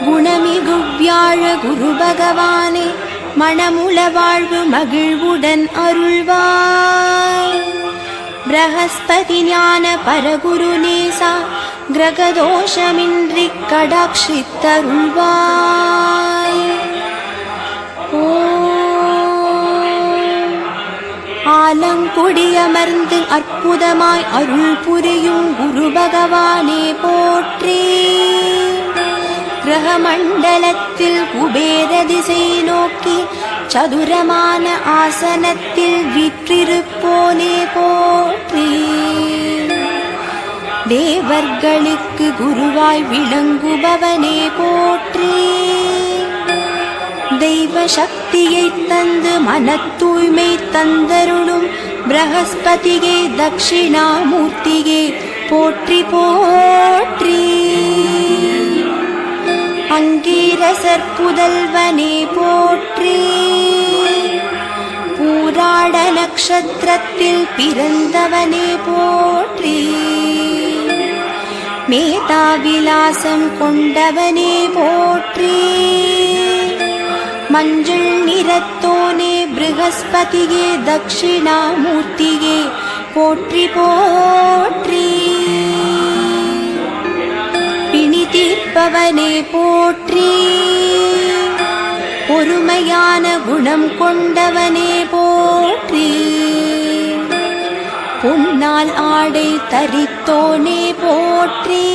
குணமிகு வியாழ குரு பகவானே, மணமுள வாழ்வு மகிழ்வுடன் அருள்வாய். பிரகஸ்பதி ஞான பரகுரு நேசா, கிரகதோஷமின்றி கடாட்சித்தருள்வாய். ஆலங்குடியமர்ந்து அற்புதமாய் அருள் புரியும் குரு பகவானே போற்றி. கிரகமண்டலத்தில் குபேர திசை நோக்கி சதுரமான ஆசனத்தில் வீற்றிருப்போனே போற்றி. தேவர்களுக்கு குருவாய் விளங்குபவனே போற்றி. தெய்வ சக்தியை தந்து மன தூய்மை தந்தருளும் பிரகஸ்பதியே தட்சிணாமூர்த்தியே போற்றி போற்றி. அங்கீரசர் புதல்வனே போற்றி. பூராட நட்சத்திரத்தில் பிறந்தவனே போற்றி. மேதாவிலாசம் கொண்டவனே போற்றி. மஞ்சள் நிறத்தோனே ப்ரஹஸ்பதியே தட்சிணாமூர்த்தியே போற்றி போற்றி. பிணி தீர்ப்பவனே போற்றி. பொறுமையான குணம் கொண்டவனே போற்றி. பொன்னால் ஆடை தரித்தோனே போற்றி.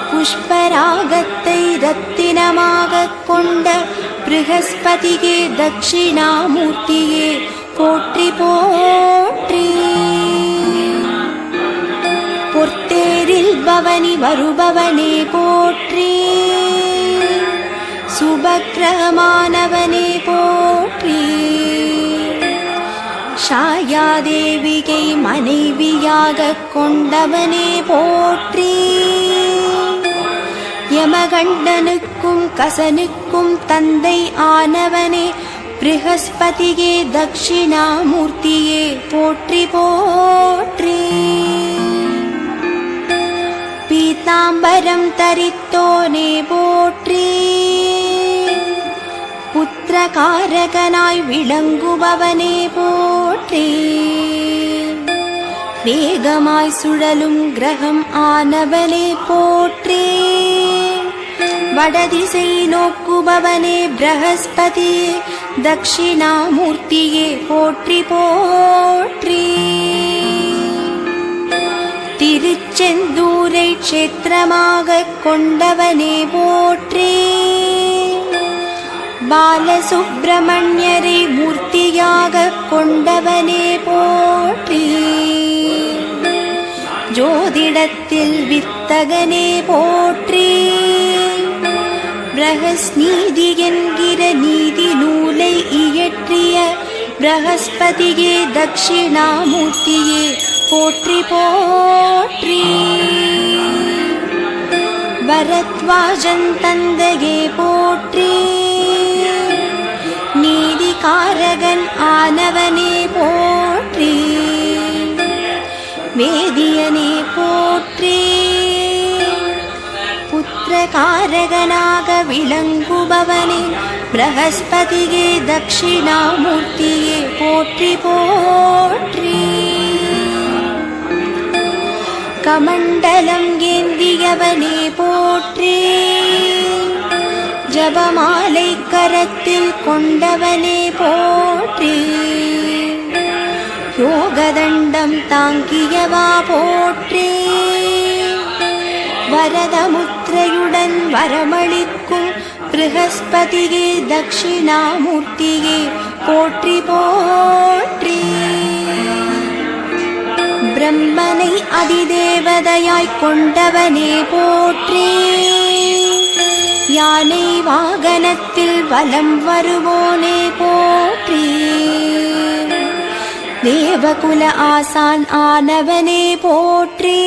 புஷ்பராகத்தை ரத்தினமாக கொண்ட ப்ரஹஸ்பதியே தட்சிணாமூர்த்தியே போற்றி போற்றி. பொற்தேரில் பவனி வருபவனே போற்றி. சுபக்கிரகமானவனே போற்றி. ஷாயாதேவிகை மனைவியாக கொண்டவனே போற்றி. யமகண்டனுக்கும் கசனுக்கும் தந்தை ஆனவனே ப்ரஹஸ்பதியே தட்சிணாமூர்த்தியே போற்றி போற்றி. பீதாம்பரம் தரித்தோனே போற்றி. புத்திரகாரகனாய் விளங்குபவனே போற்றி. வேகமாய் சுழலும் கிரகம் ஆனவனே போற்றி. வடதிசை நோக்குபவனே ப்ரஹஸ்பதியே தட்சிணாமூர்த்தியே போற்றி போற்றி. திருச்செந்தூரை க்ஷேத்திரமாக கொண்டவனே போற்றி. பாலசுப்பிரமணியரை மூர்த்தியாக கொண்டவனே போற்றி. ஜோதிடத்தில் வித்தகனே போற்றி. ப்ரஹஸ்நீதி என்கிற நீதி நூலை இயற்றிய ப்ரஹஸ்பதியே தட்சிணாமூர்த்தியே போற்றி போற்றி. பரத்வாஜன் தந்தையே போற்றி. நீதிகாரகன் ஆனவனே போற்றி. வேதியனே போற்றி. புத்திரகாரகனாக விளங்குபவனே ப்ரஹஸ்பதியே தட்சிணாமூர்த்தியே போற்றி போற்றி. கமண்டலம் ஏந்தியவனே போற்றி. ஜபமாலை கரத்தில் கொண்டவனே போற்றி. யோகதண்டம் தாங்கியவா போற்றி. வரதமுத்திரையுடன் வரமளிக்கும் ப்ரஹஸ்பதியே தட்சிணாமூர்த்தியே போற்றி போற்றி. பிரம்மனை அதிதேவதையாய் கொண்டவனே போற்றி. யானை வாகனத்தில் வலம் வருவோனே போற்றி. தேவகுல ஆசான் ஆனவனே போற்றி.